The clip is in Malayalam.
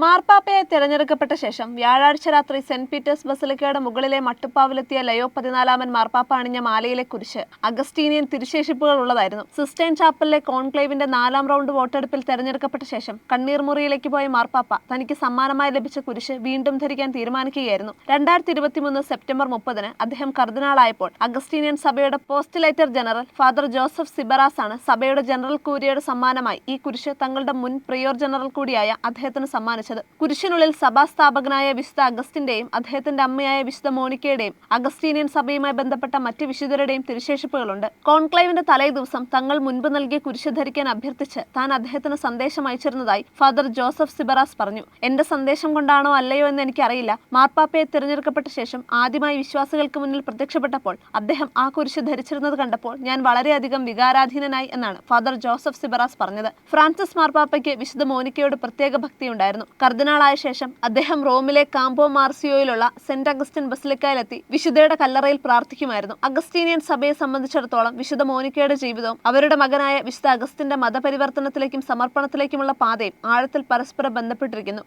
മാർപ്പാപ്പയെ തിരഞ്ഞെടുക്കപ്പെട്ട ശേഷം വ്യാഴാഴ്ച രാത്രി സെന്റ് പീറ്റേഴ്സ് ബസിലിക്കയുടെ മുകളിലെ മട്ടുപ്പാവിലെത്തിയ ലയോ 14 മാർപ്പാപ്പ അണിഞ്ഞ മാലയിലെ കുരിശ് അഗസ്റ്റീനിയൻ തിരുശേഷിപ്പുകൾ ഉള്ളതായിരുന്നു. സിസ്റ്റൈൻ ചാപ്പലിലെ കോൺക്ലേവിന്റെ 4ാം റൗണ്ട് വോട്ടെടുപ്പിൽ തെരഞ്ഞെടുക്കപ്പെട്ട ശേഷം കണ്ണീർ മുറിയിലേക്ക് പോയ മാർപ്പാപ്പ തനിക്ക് സമ്മാനമായി ലഭിച്ച കുരിശ് വീണ്ടും ധരിക്കാൻ തീരുമാനിക്കുകയായിരുന്നു. 2023 സെപ്റ്റംബർ 30 അദ്ദേഹം കർദിനാളായപ്പോൾ അഗസ്റ്റീനിയൻ സഭയുടെ പോസ്റ്റ്ലേറ്റർ ജനറൽ ഫാദർ ജോസഫ് സിബറാസ് ആണ് സഭയുടെ ജനറൽ കൂരിയയുടെ സമ്മാനമായി ഈ കുരിശ് തങ്ങളുടെ മുൻ പ്രിയോർ ജനറൽ കൂടിയായ അദ്ദേഹത്തിന് സമ്മാനിച്ചത്. കുരിശിനുള്ളിൽ സഭാസ്ഥാപകനായ വിശുദ്ധ അഗസ്റ്റിന്റെയും അദ്ദേഹത്തിന്റെ അമ്മയായ വിശുദ്ധ മോണിക്കയുടെയും അഗസ്റ്റീനിയൻ സഭയുമായി ബന്ധപ്പെട്ട മറ്റ് വിശുദ്ധരുടെയും തിരുശേഷിപ്പുകളുണ്ട്. കോൺക്ലേവിന്റെ തലേ ദിവസം തങ്ങൾ മുൻപ് നൽകിയ കുരിശ് ധരിക്കാൻ അഭ്യർത്ഥിച്ച് താൻ അദ്ദേഹത്തിന് സന്ദേശം അയച്ചിരുന്നതായി ഫാദർ ജോസഫ് സിബറാസ് പറഞ്ഞു. എന്റെ സന്ദേശം കൊണ്ടാണോ അല്ലയോ എന്ന് എനിക്കറിയില്ല. മാർപ്പാപ്പയെ തിരഞ്ഞെടുക്കപ്പെട്ട ശേഷം ആദ്യമായി വിശ്വാസികൾക്ക് മുന്നിൽ പ്രത്യക്ഷപ്പെട്ടപ്പോൾ അദ്ദേഹം ആ കുരിശ് ധരിച്ചിരുന്നത് കണ്ടപ്പോൾ ഞാൻ വളരെയധികം വികാരാധീനനായി എന്നാണ് ഫാദർ ജോസഫ് സിബറാസ് പറഞ്ഞത്. ഫ്രാൻസിസ് മാർപ്പാപ്പയ്ക്ക് വിശുദ്ധ മോനിക്കയോട് പ്രത്യേക ഭക്തിയുണ്ടായിരുന്നു. കർദിനാളായ ശേഷം അദ്ദേഹം റോമിലെ കാമ്പോ മാർസിയോയിലുള്ള സെന്റ് അഗസ്റ്റിൻ ബസിലിക്കയിലെത്തി വിശുദ്ധയുടെ കല്ലറയിൽ പ്രാർത്ഥിക്കുമായിരുന്നു. അഗസ്റ്റീനിയൻ സഭയെ സംബന്ധിച്ചിടത്തോളം വിശുദ്ധ മോനിക്കയുടെ ജീവിതവും അവരുടെ മകനായ വിശുദ്ധ അഗസ്റ്റിന്റെ മതപരിവർത്തനത്തിലേക്കും സമർപ്പണത്തിലേക്കുമുള്ള പാതയും ആഴത്തിൽ പരസ്പരം ബന്ധപ്പെട്ടിരിക്കുന്നു.